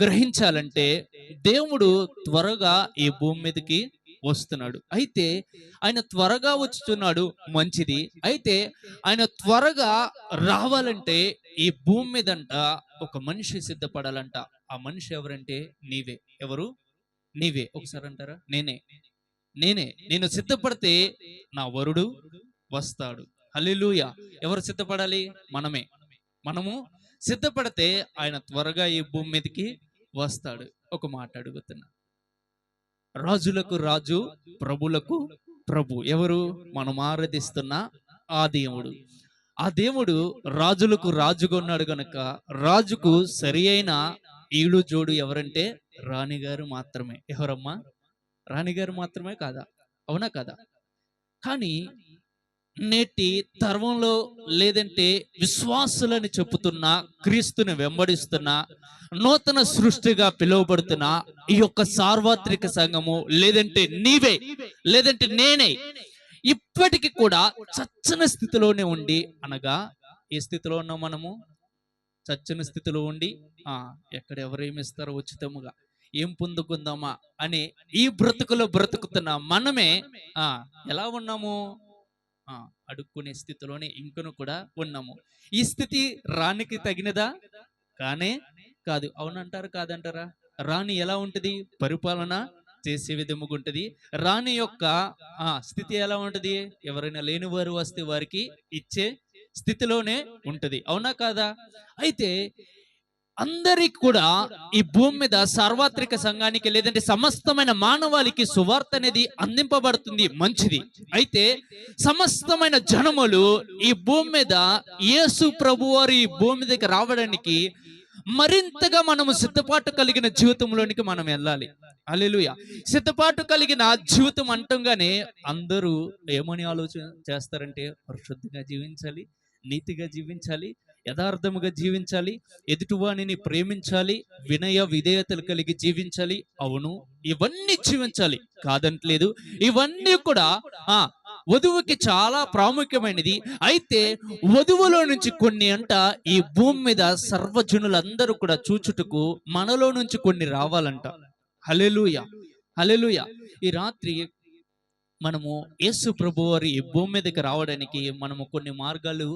గ్రహించాలంటే దేవుడు త్వరగా ఈ భూమి మీదకి వస్తున్నాడు. అయితే ఆయన త్వరగా వచ్చుతున్నాడు మంచిది. అయితే ఆయన త్వరగా రావాలంటే ఈ భూమి మీదంట ఒక మనిషి సిద్ధపడాలంట. ఆ మనిషి ఎవరంటే నీవే. ఎవరు? నీవే. ఒకసారి అంటారా? నేనే. నేనే. నేను సిద్ధపడితే నా వరుడు వస్తాడు. హల్లెలూయా. ఎవరు సిద్ధపడాలి? మనమే. మనము సిద్ధపడితే ఆయన త్వరగా ఈ భూమి మీదకి వస్తాడు. ఒక మాట అడుగుతున్నా, రాజులకు రాజు, ప్రభులకు ప్రభు ఎవరు? మనం ఆరాధిస్తున్న ఆ దేవుడు. ఆ దేవుడు రాజులకు రాజుగా ఉన్నాడు గనక రాజుకు సరి అయిన ఈడు జోడు ఎవరంటే రాణిగారు మాత్రమే. ఎవరమ్మా? రాణిగారు మాత్రమే కాదా? అవునా కదా? కానీ నేటి తరంలో, లేదంటే విశ్వాసులని చెప్పుతున్న, క్రీస్తుని వెంబడిస్తున్న, నూతన సృష్టిగా పిలువబడుతున్న ఈ యొక్క సార్వత్రిక సంఘము, లేదంటే నీవే, లేదంటే నేనే, ఇప్పటికి కూడా చచ్చని స్థితిలోనే ఉండి, అనగా ఏ స్థితిలో ఉన్నాం మనము? చచ్చని స్థితిలో ఉండి, ఎక్కడ ఎవరేమిస్తారో ఉచితముగా ఏం పొందుకుందామా అని ఈ బ్రతుకులో బ్రతుకుతున్న మనమే ఎలా ఉన్నాము? ఆ అడుక్కునే స్థితిలోనే ఇంకను కూడా ఉన్నాము. ఈ స్థితి రాణికి తగినదా? కానే కాదు. అవునంటారు, కాదంటారా? రాణి ఎలా ఉంటది? పరిపాలన చేసే విధముగా ఉంటది. రాణి యొక్క స్థితి ఎలా ఉంటది? ఎవరైనా లేని వారు వస్తే వారికి ఇచ్చే స్థితిలోనే ఉంటది. అవునా కాదా? అయితే అందరికి కూడా ఈ భూమి మీద సార్వత్రిక సంఘానికి, లేదంటే సమస్తమైన మానవాళికి సువార్త అనేది అందింపబడుతుంది, మంచిది. అయితే సమస్తమైన జనములు ఈ భూమి మీద యేసు ప్రభు వారు ఈ భూమి మీదకి రావడానికి మరింతగా మనము సిద్ధపాటు కలిగిన జీవితంలోనికి మనం వెళ్ళాలి. హల్లెలూయా. సిద్ధపాటు కలిగిన జీవితం అంటంగానే అందరూ ఏమని ఆలోచన చేస్తారంటే, పరిశుద్ధంగా జీవించాలి, నీతిగా జీవించాలి, యథార్థముగా జీవించాలి, ఎదుటివాణిని ప్రేమించాలి, వినయ విధేయతలు కలిగి జీవించాలి. అవును, ఇవన్నీ జీవించాలి, కాదంటలేదు. ఇవన్నీ కూడా వధువుకి చాలా ప్రాముఖ్యమైనది. అయితే వధువులో నుంచి కొన్ని అంట ఈ భూమి మీద సర్వజనులందరూ కూడా చూచుటకు మనలో నుంచి కొన్ని రావాలంట. హల్లెలూయా, హల్లెలూయా. ఈ రాత్రి మనము యేసు ప్రభు వారి ఈ భూమి మీదకి రావడానికి మనము కొన్ని మార్గాలు,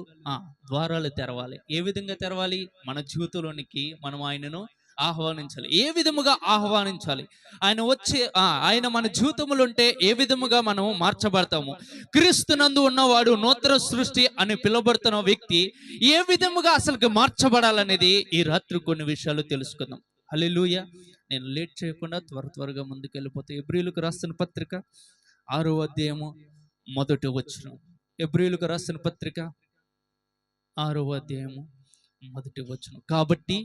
ద్వారాలు తెరవాలి. ఏ విధంగా తెరవాలి? మన జీవితంలోనికి మనం ఆయనను ఆహ్వానించాలి. ఏ విధముగా ఆహ్వానించాలి? ఆయన వచ్చే ఆయన మన జీవితంలో ఉంటే ఏ విధముగా మనం మార్చబడతాము? క్రీస్తునందు ఉన్నవాడు నూతన సృష్టి అని పిలువబడుతున్న వ్యక్తి ఏ విధముగా అసలు మార్చబడాలనేది ఈ రాత్రి కొన్ని విషయాలు తెలుసుకుందాం. హల్లెలూయా. నేను లేట్ చేయకుండా త్వరగా ముందుకు వెళ్ళిపోతే, హెబ్రీయులకు రాసిన పత్రిక 6వ అధ్యాయము 1వ వచనం. హెబ్రీయులకు రాసిన పత్రిక 6వ అధ్యాయము 1వ వచనం. కాబట్టి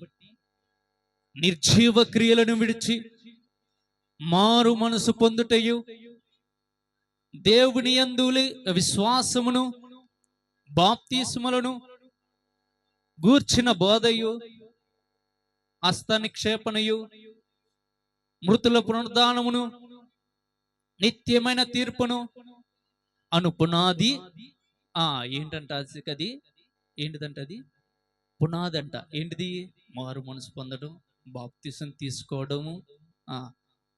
నిర్జీవ క్రియలను విడిచి మారు మనసు పొందుటయు, దేవుని యందు విశ్వాసమును, బాప్తిస్మలను గూర్చిన బోధయు, హస్త నిక్షేపణయు, మృతుల పునరుద్ధానమును, నిత్యమైన తీర్పును అను పునాది. ఏంటంట అది? ఏంటిదంట అది? పునాది అంట. ఏంటిది? మారు మనసు పొందడం, బాప్తిసం తీసుకోవడము,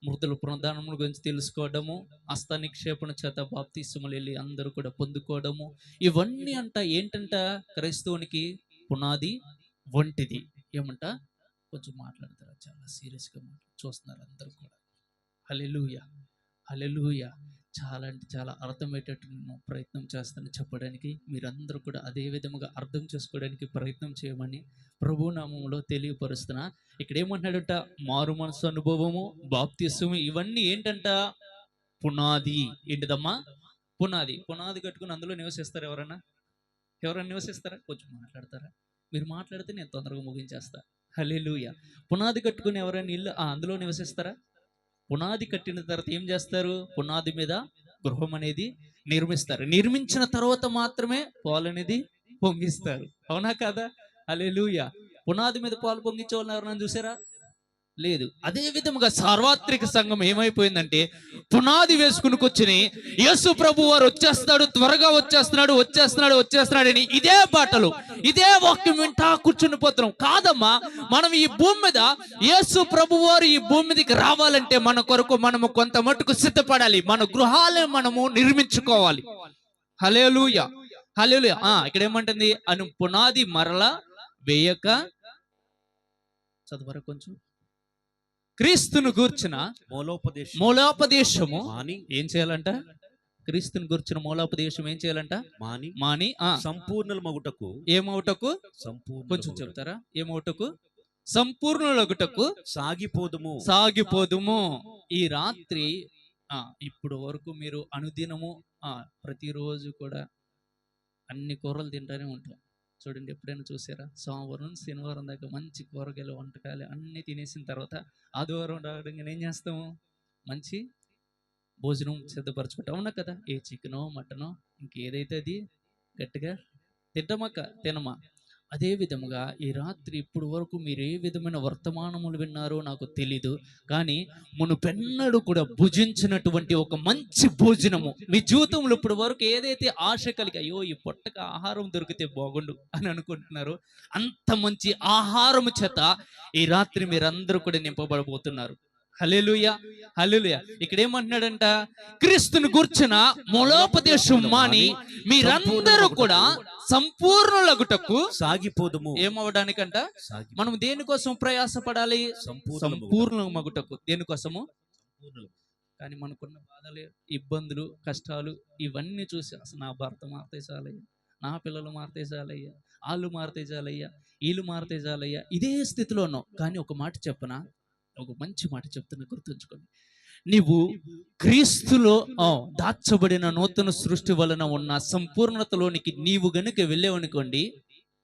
మృతుల పునరుద్ధానముల గురించి తెలుసుకోవడము, హస్త నిక్షేపణ చేత బాప్తిసములు వెళ్ళి అందరూ కూడా పొందుకోవడము, ఇవన్నీ అంట ఏంటంట? క్రైస్తవునికి పునాది వంటిది. ఏమంట? కొంచెం మాట్లాడతారా? చాలా సీరియస్గా చూస్తున్నారు అందరూ కూడా. హల్లెలూయా, హల్లెలూయా. చాలా అంటే చాలా అర్థమయ్యేటట్టు నేను ప్రయత్నం చేస్తాను చెప్పడానికి. మీరందరూ కూడా అదే విధముగా అర్థం చేసుకోవడానికి ప్రయత్నం చేయమని ప్రభు నామములో తెలియపరుస్తున్నా. ఇక్కడ ఏమంటున్నాడంట? మారు మనసు అనుభవము, బాప్తిస్మము, ఇవన్నీ ఏంటంట? పునాది. ఏంటిదమ్మా? పునాది. పునాది కట్టుకుని అందులో నివసిస్తారు ఎవరైనా? నివసిస్తారా? కొంచెం మాట్లాడతారా? మీరు మాట్లాడితే నేను తొందరగా ముగించేస్తా. హల్లెలూయా. పునాది కట్టుకుని ఎవరైనా ఇల్లు అందులో నివసిస్తారా? పునాది కట్టిన తర్వాత ఏం చేస్తారు? పునాది మీద గృహం అనేది నిర్మిస్తారు. నిర్మించిన తర్వాత మాత్రమే పాలు అనేది పొంగిస్తారు. అవునా కదా? హల్లెలూయా. పునాది మీద పాలు పొంగించే వాళ్ళని ఎవరైనా చూసారా? లేదు. అదే విధముగా సార్వత్రిక సంఘం ఏమైపోయిందంటే పునాది వేసుకుని కూర్చుని యేసు ప్రభు వారు వచ్చేస్తాడు, త్వరగా వచ్చేస్తున్నాడు అని ఇదే పాటలు, ఇదే వాక్యం వింటా కూర్చుని పోతున్నాం. కాదమ్మా, మనం ఈ భూమి మీద యేసు ప్రభు వారు ఈ భూమి మీదకి రావాలంటే మన కొరకు మనము కొంత మట్టుకు సిద్ధపడాలి. మన గృహాలను మనము నిర్మించుకోవాలి. హల్లెలూయా, హల్లెలూయా. ఇక్కడ ఏమంటుంది? అను పునాది మరలా వేయక, చదువరా కొంచెం, క్రీస్తును గూర్చిన మూలోపదేశము ఏం చేయాలంట? క్రీస్తుని గురించిన మూలోపదేశం ఏం చేయాలంట? మాని సంపూర్ణమగుటకు. ఏమవుటకు? కొంచెం చెప్తారా? ఏమవుటకు? సంపూర్ణులగుటకు సాగిపోదుము. ఈ రాత్రి ఇప్పుడు వరకు మీరు అనుదినము ప్రతిరోజు కూడా అన్ని కూరలు తింటానే ఉంటాం. చూడండి, ఎప్పుడైనా చూసారా? సోమవారం శనివారం దాకా మంచి కూరగాయలు వంటకాలు అన్నీ తినేసిన తర్వాత ఆదివారం రావడం ఏం చేస్తాము? మంచి భోజనం సిద్ధపరచుకుంటాం, అవునా కదా? ఏ చికెనో మటనో ఇంకేదైతే అది గట్టిగా తినమా? అదే విధముగా ఈ రాత్రి ఇప్పుడు వరకు మీరు ఏ విధమైన వర్తమానములు విన్నారో నాకు తెలీదు, కానీ మునుపెన్నడూ కూడా భుజించినటువంటి ఒక మంచి భోజనము మీ జీవితంలో ఇప్పుడు వరకు ఏదైతే ఆశ కలిగి, అయ్యో ఈ పొట్టక ఆహారం దొరికితే బాగుండు అని అనుకుంటున్నారో అంత మంచి ఆహారము చేత ఈ రాత్రి మీరందరూ కూడా నింపబడబోతున్నారు. హల్లెలూయా, హల్లెలూయా. ఇక్కడ ఏమంటున్నాడంట? క్రీస్తుని గూర్చిన మూలోపదేశం మాని మీరందరూ కూడా సంపూర్ణులగుటకు సాగిపోదుము. ఏమవడానికంట? మనం దేనికోసం ప్రయాసపడాలి? సంపూర్ణమగుటకు. దేనికోసము? కానీ మనకున్న బాధలు, ఇబ్బందులు, కష్టాలు ఇవన్నీ చూసి అసలు నా భర్త మారితే చాలయ్యా, నా పిల్లలు మారితే చాలయ్యా, వాళ్ళు మారితే చాలయ్యా, వీళ్ళు మారితే చాలయ్యా, ఇదే స్థితిలో ఉన్నావు. కానీ ఒక మాట చెప్పనా? ఒక మంచి మాట చెప్తున్నా, గుర్తుంచుకోండి. నీవు క్రీస్తులో దాచబడిన నూతన సృష్టి వలన ఉన్న సంపూర్ణతలోనికి నీవు గనుక వెళ్ళావనుకోండి,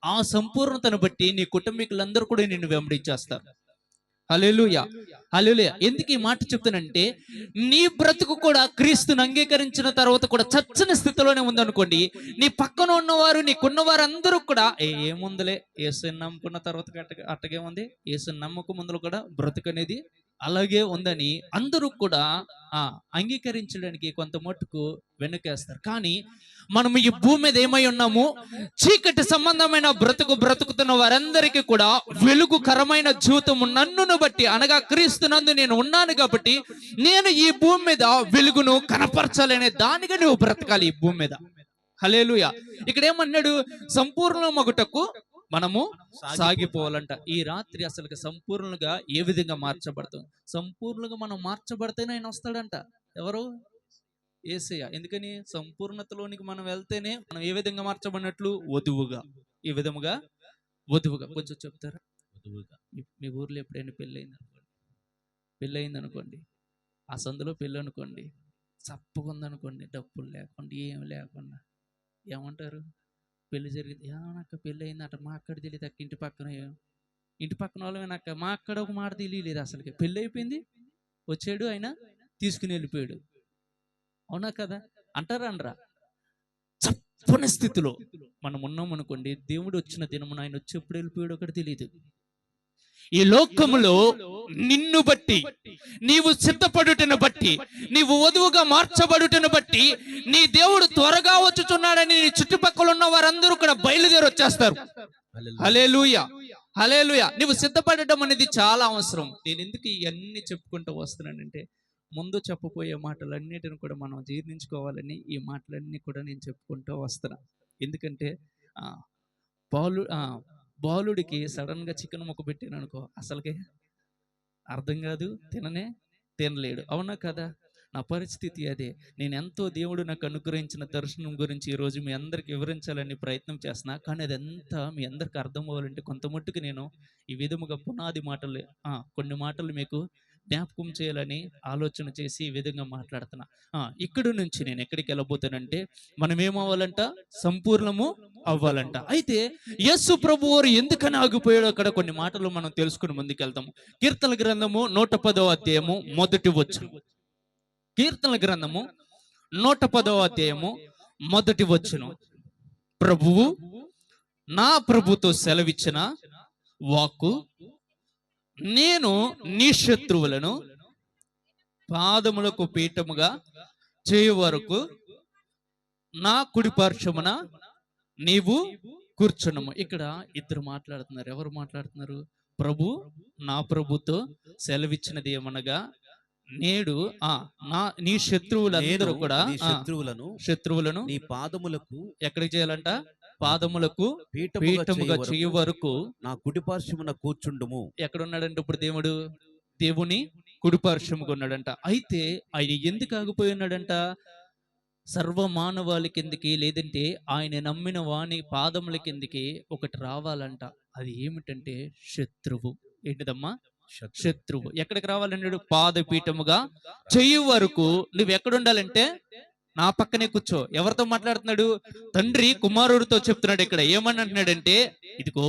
ఆ సంపూర్ణతను బట్టి నీ కుటుంబీకులందరూ కూడా నిన్ను వెంబడించేస్తారు. హల్లెలూయా, హల్లెలూయా. ఎందుకు ఈ మాట చెప్తానంటే, నీ బ్రతుకు కూడా క్రీస్తుని అంగీకరించిన తర్వాత కూడా చచ్చని స్థితిలోనే ఉందనుకోండి, నీ పక్కన ఉన్నవారు, నీకున్నవారు అందరూ కూడా ఏముందులే, యేసుని నమ్ముకున్న తర్వాత అట్టగే ఉంది, యేసుని నమ్మక ముందులో కూడా బ్రతుకు అనేది అలాగే ఉందని అందరూ కూడా అంగీకరించడానికి కొంత మట్టుకు వెనుకేస్తారు. కానీ మనం ఈ భూమి మీద ఏమై ఉన్నాము? చీకటి సంబంధమైన బ్రతుకుతున్న వారందరికీ కూడా వెలుగుకరమైన జీవితము నన్నును బట్టి, అనగా క్రీస్తునందు నేను ఉన్నాను కాబట్టి నేను ఈ భూమి మీద వెలుగును కనపరచాలనే దానిగా నువ్వు బ్రతకాలి ఈ భూమి మీద. హల్లెలూయా. ఇక్కడ ఏమన్నాడు? సంపూర్ణమగుటకు మనము సాగిపోవాలంట. ఈ రాత్రి అసలు సంపూర్ణంగా ఏ విధంగా మార్చబడతాం? సంపూర్ణంగా మనం మార్చబడితేనే ఆయన వస్తాడంట. ఎవరు? యేసయ్య. ఎందుకని? సంపూర్ణతలోనికి మనం వెళ్తేనే మనం ఏ విధంగా మార్చబడినట్లు? వధువుగా. ఈ విధముగా వధువుగా. కొంచెం చెప్తారా? వధువుగా. మీ ఊర్లో ఎప్పుడైనా పెళ్ళయింది అనుకోండి, ఆ సందులో పెళ్ళి అనుకోండి, చప్పగా ఉందనుకోండి, డబ్బులు లేకుండా ఏమి లేకుండా ఏమంటారు? పెళ్లి జరిగింది, నాకు పెళ్ళి అయింది అట, మా అక్కడ తెలియదు అక్క, ఇంటి పక్కన వాళ్ళమే నాకు, మా అక్కడ ఒక మాట తెలియలేదు అసలుకి. పెళ్ళి అయిపోయింది, వచ్చాడు ఆయన తీసుకుని వెళ్ళిపోయాడు, అవునా కదా? అంటారా అనరా? చప్పని స్థితిలో మనం ఉన్నాం అనుకోండి, దేవుడు వచ్చిన దినమున ఆయన వచ్చి ఎప్పుడు వెళ్ళిపోయాడు ఒకటి తెలియదు. ఈ లోకములో నిన్ను బట్టి, నీవు సిద్ధపడుటను బట్టి, నీవు వధువుగా మార్చబడుటను బట్టి నీ దేవుడు త్వరగా వచ్చుచున్నాడని నీ చుట్టుపక్కల ఉన్న వారందరూ కూడా బయలుదేరి వచ్చేస్తారు. హల్లెలూయా, హల్లెలూయా. నువ్వు సిద్ధపడటం అనేది చాలా అవసరం. నేను ఎందుకు ఇవన్నీ చెప్పుకుంటూ వస్తున్నానంటే, ముందు చెప్పబోయే మాటలన్నిటిని కూడా మనం జీర్ణించుకోవాలని ఈ మాటలన్నీ కూడా నేను చెప్పుకుంటూ వస్తున్నా. ఎందుకంటే బాలుడికి సడన్ గా చికెన్ ముక్క పెట్టాను అనుకో, అసలుకే అర్థం కాదు, తినలేడు, అవునా కదా? నా పరిస్థితి అదే. నేను ఎంతో దేవుడు నాకు అనుగ్రహించిన దర్శనం గురించి ఈరోజు మీ అందరికి వివరించాలని ప్రయత్నం చేస్తున్నా. కానీ అదంతా మీ అందరికి అర్థం అవ్వాలంటే కొంత మట్టుకు నేను ఈ విధముగా పునాది మాటలు, కొన్ని మాటలు మీకు జ్ఞాపకం చేయాలని ఆలోచన చేసి ఈ విధంగా మాట్లాడుతున్నా. ఇక్కడి నుంచి నేను ఎక్కడికి వెళ్ళబోతానంటే, మనం ఏమవ్వాలంట? సంపూర్ణము అవ్వాలంట. అయితే యేసు ప్రభువారు ఎందుకని ఆగిపోయాడో అక్కడ కొన్ని మాటలు మనం తెలుసుకుని ముందుకెళ్తాము. కీర్తన గ్రంథము 110వ అధ్యాయము మొదటి వచనం. కీర్తన గ్రంథము 110వ అధ్యాయము మొదటి వచనం. ప్రభువు నా ప్రభుతో సెలవిచ్చిన వాక్కు నేను నీ శత్రువులను పాదములకు పీఠముగా చేయు వరకు నా కుడి పార్శ్వమున నీవు కూర్చున్నము. ఇక్కడ ఇద్దరు మాట్లాడుతున్నారు. ఎవరు మాట్లాడుతున్నారు? ప్రభు నా ప్రభుతో సెలవిచ్చినది ఏమనగా, నేడు నీ శత్రువులందరూ కూడా నీ శత్రువులను నీ పాదములకు ఎక్కడికి చేయాలంట? పాదములకు పీఠముగా పీఠముగా చేయ వరకు నా కుడి పార్శ్వమున కూర్చుండుము. ఎక్కడున్నాడంటే ఇప్పుడు దేవుడు? దేవుని కుడిపార్శ్వముగా ఉన్నాడంట. అయితే ఆయన ఎందుకు ఆగిపోయి ఉన్నాడంట? సర్వ మానవాళి కిందకి, లేదంటే ఆయన నమ్మిన వాని పాదముల కిందకి ఒకటి రావాలంట. అది ఏమిటంటే శత్రువు. ఏంటిదమ్మా? శత్రువు. ఎక్కడికి రావాలన్నాడు? పాదపీఠముగా చెయ్యి వరకు నువ్వు ఎక్కడుండాలంటే నా పక్కనే కూర్చో. ఎవరితో మాట్లాడుతున్నాడు? తండ్రి కుమారుడితో చెప్తున్నాడు. ఇక్కడ ఏమని అంటున్నాడంటే, ఇదిగో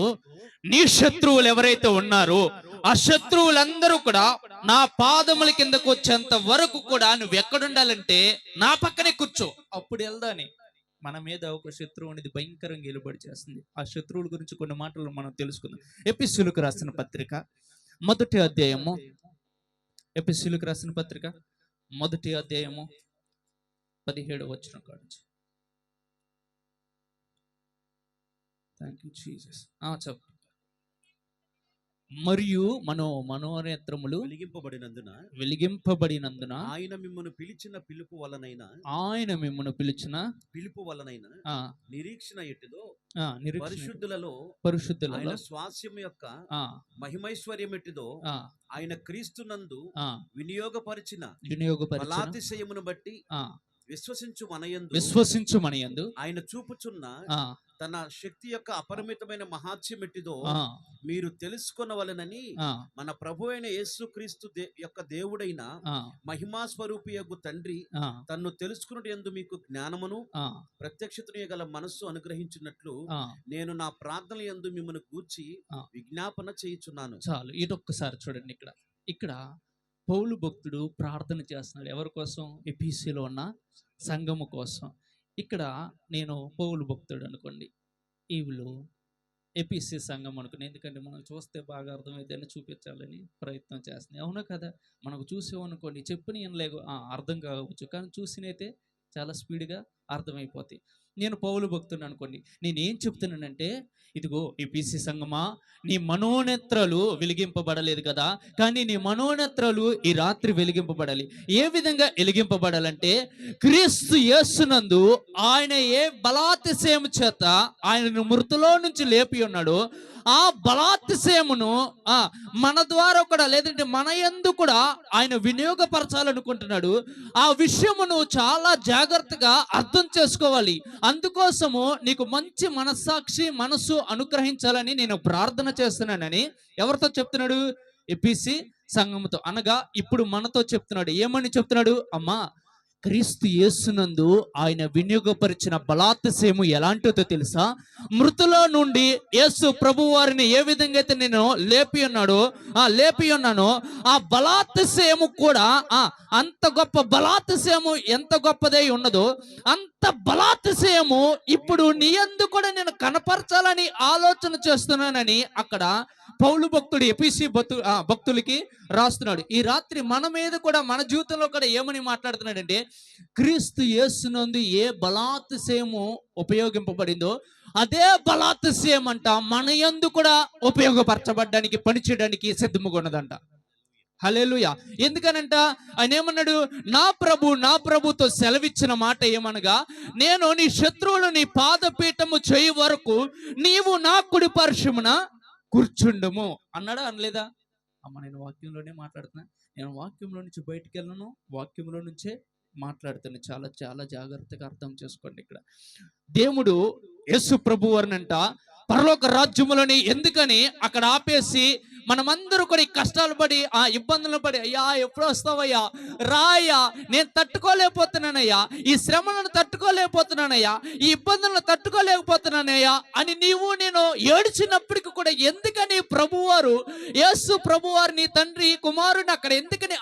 నీ శత్రువులు ఎవరైతే ఉన్నారో ఆ శత్రువులందరూ కూడా నా పాదముల కిందకు వచ్చేంత వరకు కూడా నువ్వు ఎక్కడుండాలంటే నా పక్కనే కూర్చో. అప్పుడు వెళ్దాని మన మీద ఒక శత్రువు అనేది భయంకరంగా ఎలుబడి చేస్తుంది. ఆ శత్రువుల గురించి కొన్ని మాటలు మనం తెలుసుకుందాం. ఎపిస్సులకు రాసిన పత్రిక మొదటి అధ్యాయము, ఎపిస్సులకు రాసిన పత్రిక మొదటి అధ్యాయము 17వ వచనం కాదు. Thank you Jesus. చెప్పు. మరియు మనోనేత్రములు వెలిగింపబడినందున ఆయన మిమ్మల్ని పిలిచిన పిలుపు వలనైన నిరీక్షణ ఎట్టిదో పరిశుద్ధులలో స్వాస్యం యొక్క మహిమైశ్వర్యం ఎట్టిదో ఆయన క్రీస్తునందు వినియోగపరిచిన బలాతిశయమును బట్టి విశ్వసించు మనయందు ఆయన చూపుచున్న తన శక్తి యొక్క అపరిమితమైన మహాత్యం ఎట్టిదో మీరు తెలుసుకొనవలెనని మన ప్రభు అయిన యేసు క్రీస్తు యొక్క దేవుడైన మహిమా స్వరూపియగు తండ్రి తన్ను తెలుసుకున్నట్టు మీకు జ్ఞానమును ప్రత్యక్షతను గల మనస్సు అనుగ్రహించినట్లు నేను నా ప్రార్థన యందు మిమ్మల్ని గూర్చి విజ్ఞాపన చేయుచున్నాను. చాలు. ఇదొక్కసారి చూడండి. ఇక్కడ పౌలు భక్తుడు ప్రార్థన చేస్తున్నాడు. ఎవరి కోసం? ఎఫెసీలో ఉన్న సంఘము కోసం. ఇక్కడ నేను పౌలు భక్తుడు అనుకోండి, వీళ్ళు ఎఫెసీ సంఘం అనుకుని, ఎందుకంటే మనం చూస్తే బాగా అర్థమైతేనే చూపించాలని ప్రయత్నం చేస్తుంది. అవునా కదా? మనకు చూసామనుకోండి, చెప్పిన లేవు అర్థం కావచ్చు, కానీ చూసినైతే చాలా స్పీడ్గా అర్థమైపోతాయి. నేను పౌలు భక్తుని అనుకోండి, నేనేం చెప్తున్నానంటే, ఇదిగో ఎఫెసీ సంఘమా, నీ మనోనేత్రాలు వెలిగింపబడలేదు కదా, కానీ నీ మనోనేత్రాలు ఈ రాత్రి వెలిగింపబడాలి. ఏ విధంగా వెలిగింపబడాలంటే, క్రీస్తు యేసునందు ఆయన ఏ బలాతిశయము చేత ఆయనను మృతులో నుంచి లేపి ఉన్నాడో ఆ బలాతిశయమును మన ద్వారా కూడా, లేదంటే మన యందు కూడా ఆయన వినియోగపరచాలనుకుంటున్నాడు. ఆ విషయమును చాలా జాగ్రత్తగా అర్థం చేసుకోవాలి. అందుకోసము నీకు మంచి మనస్సాక్షి మనసు అనుగ్రహించాలని నేను ప్రార్థన చేస్తున్నానని ఎవరితో చెప్తున్నాడు? ఎఫెసీ సంఘముతో, అనగా ఇప్పుడు మనతో చెప్తున్నాడు. ఏమని చెప్తున్నాడు? అమ్మా, క్రీస్తు యేసునందు ఆయన వినియోగపరిచిన బలాతిశయము ఎలాంటిదో తెలుసా? మృతులో నుండి యేసు ప్రభు వారిని ఏ విధంగా అయితే నేను లేపి ఉన్నానో ఆ బలాతిశయము కూడా అంత గొప్ప బలాతిశయము ఎంత గొప్పదై ఉన్నదో అంత బలాతిశయము ఇప్పుడు నీ యందు కూడా నేను కనపరచాలని ఆలోచన చేస్తున్నానని అక్కడ పౌలు భక్తుడు ఎఫెసీ భక్తులకి రాస్తున్నాడు. ఈ రాత్రి మన మీద కూడా, మన జీవితంలో కూడా ఏమని మాట్లాడుతున్నాడంటే, క్రీస్తు యేసునందు ఏ బలాతిశయము ఉపయోగింపబడిందో అదే బలాతిశయం అంట మన యందు కూడా ఉపయోగపరచబడ్డానికి, పనిచేయడానికి సిద్ధముగా ఉన్నదంట. హల్లెలూయా. ఎందుకనంట ఆయన ఏమన్నాడు? నా ప్రభుతో సెలవిచ్చిన మాట ఏమనగా, నేను నీ శత్రువులు నీ పాదపీఠము చేయి వరకు నీవు నా కుడి పార్శ్వమున కూర్చుండము అన్నాడా? అనలేదా? అమ్మ, నేను వాక్యంలోనే మాట్లాడుతున్నా, నేను వాక్యంలో నుంచి బయటికి వెళ్ళను, వాక్యంలో నుంచే మాట్లాడుతాను. చాలా చాలా జాగ్రత్తగా అర్థం చేసుకోండి. ఇక్కడ దేవుడు యేసు ప్రభు వారినంట పరలోక రాజ్యములని ఎందుకని అక్కడ ఆపేసి మనమందరూ కూడా ఈ కష్టాలు పడి ఇబ్బందులు పడి, అయ్యా ఎప్పుడు వస్తావయ్యా, రాయ్యా, నేను తట్టుకోలేకపోతున్నానయ్యా, ఈ శ్రమలను తట్టుకోలేకపోతున్నానయ్యా, ఈ ఇబ్బందులను తట్టుకోలేకపోతున్నానయ్యా అని నేను ఏడ్చినప్పటికీ కూడా ఎందుకని ప్రభువారు, యేసు ప్రభువారిని తండ్రి కుమారుని అక్కడ ఎందుకని